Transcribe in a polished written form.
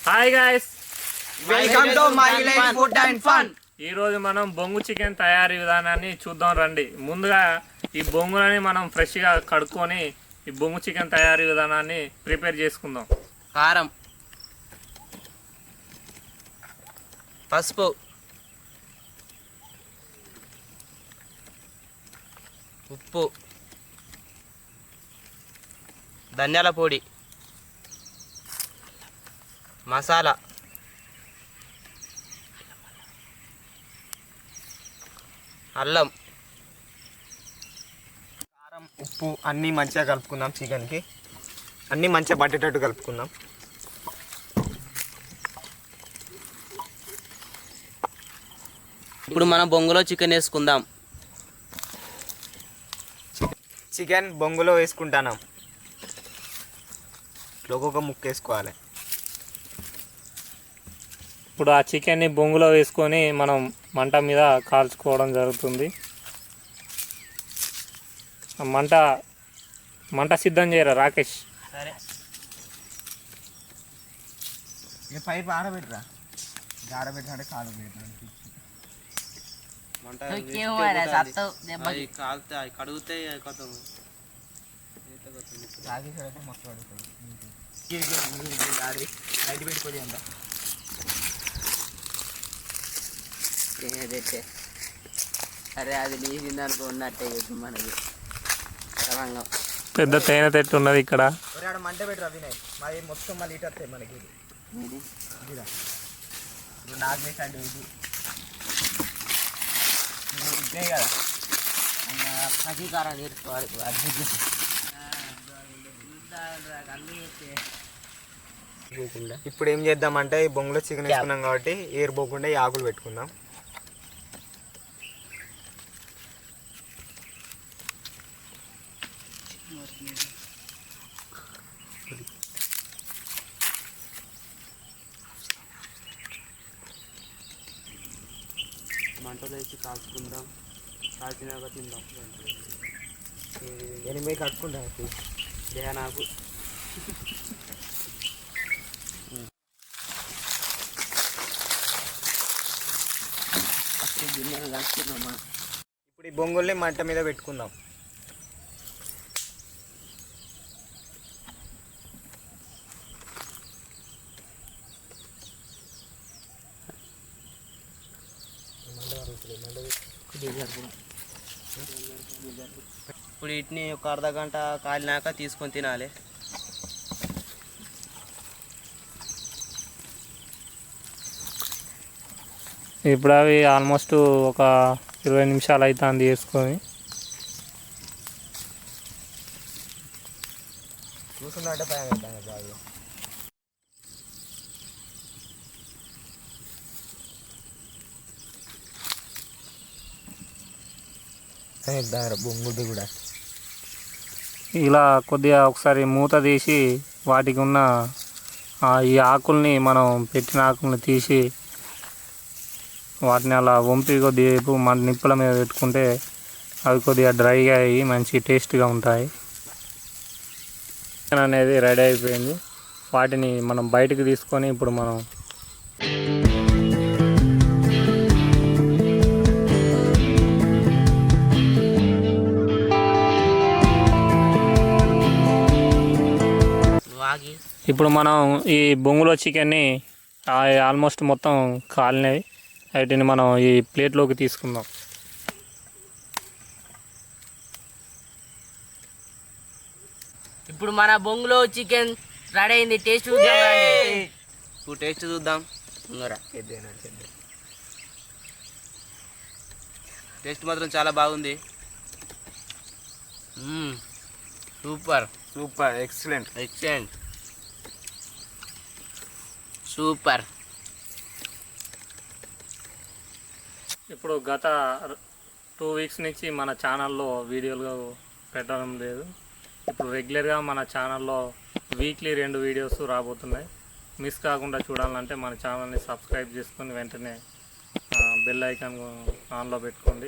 Hi guys, welcome to my village food and fun. ఈరోజు మనం బొంగు చికెన్ తయారీ విధానాన్ని చూద్దాం రండి. ముందుగా ఈ బొంగులని మనం ఫ్రెష్గా కడుక్కొని ఈ బొంగు చికెన్ తయారీ విధానాన్ని ప్రిపేర్ చేసుకుందాం. కారం, పసుపు, ఉప్పు, ధనియాల పొడి, మసాలా, అల్లం, కారం, ఉప్పు అన్నీ మంచిగా కలుపుకుందాం. చికెన్కి అన్నీ మంచిగా పట్టేటట్టు కలుపుకుందాం. ఇప్పుడు మనం బొంగులో చికెన్ వేసుకుందాం. చికెన్ బొంగులో వేసుకుంటాను. ఒక్కొక్క ముక్క వేసుకోవాలి. ఇప్పుడు ఆ చికెన్ని బొంగులో వేసుకొని మనం మంట మీద కాల్చుకోవడం జరుగుతుంది. మంట సిద్ధం చేయరా రాకేష్? సరే, పైపు ఆరబెట్టరా, ఆరబెట్టినట్టే కాలు కడిగితే అరే అది నీసిందనుకో ఉన్నట్టే మనకి పెద్ద తేనె తెట్టు ఉన్నది ఇక్కడ. మంట పెట్టరా వినయ్, మరి మొత్తం మళ్ళీ ఇటు వస్తాయి మనకి. నాకు అంటే ఇది ఇదే కదా పసికారం నేర్చుకోవాలి. ఇప్పుడు ఏం చేద్దామంటే ఈ బొంగులో చికెన్ వేసుకున్నాం కాబట్టి ఏరు పోకుండా ఈ ఆకులు పెట్టుకుందాం. మంటలో వేసి కాల్చుకుందాం. కాల్చినాక తిందాం. 8 కట్టుకుంటాం. నాకు ఇప్పుడు ఈ బొంగుల్ని మంట మీద పెట్టుకుందాం. ఇప్పుడు వీటిని ఒక అర్ధ గంట కాలినాక తీసుకొని తినాలి. ఇప్పుడు అవి ఆల్మోస్ట్ ఒక 20 నిమిషాలు అవుతుంది వేసుకొని. చూసుకుంటే పైన బాగా బొంగుది కూడా ఇలా కొద్దిగా ఒకసారి మూత తీసి వాటికి ఉన్న ఈ ఆకుల్ని మనం పెట్టిన ఆకుల్ని తీసి వాటిని అలా వంపి కొద్దిసేపు మన నిప్పుల మీద పెట్టుకుంటే అవి కొద్దిగా డ్రైగా అయ్యి మంచి టేస్ట్గా ఉంటాయి. చికెన్ అనేది రెడీ అయిపోయింది. వాటిని మనం బయటకు తీసుకొని ఇప్పుడు మనం ఈ బొంగులో చికెన్ని ఆల్మోస్ట్ మొత్తం కాలినవి. వాటిని మనం ఈ ప్లేట్లోకి తీసుకుందాం. ఇప్పుడు మన బొంగులో చికెన్ రెడీ అయింది. టేస్ట్ చూద్దాం. ఇప్పుడు టేస్ట్ చూద్దాం. టేస్ట్ మాత్రం చాలా బాగుంది. Super super, excellent, super. ఇప్పుడు గత 2 వీక్స్ నుంచి మన ఛానల్లో వీడియోలు పెట్టడం లేదు. ఇప్పుడు రెగ్యులర్గా మన ఛానల్లో వీక్లీ 2 వీడియోస్ రాబోతున్నాయి. మిస్ కాకుండా చూడాలంటే మన ఛానల్ని సబ్స్క్రైబ్ చేసుకొని వెంటనే బెల్ ఐకాన్ ఆన్లో పెట్టుకోండి.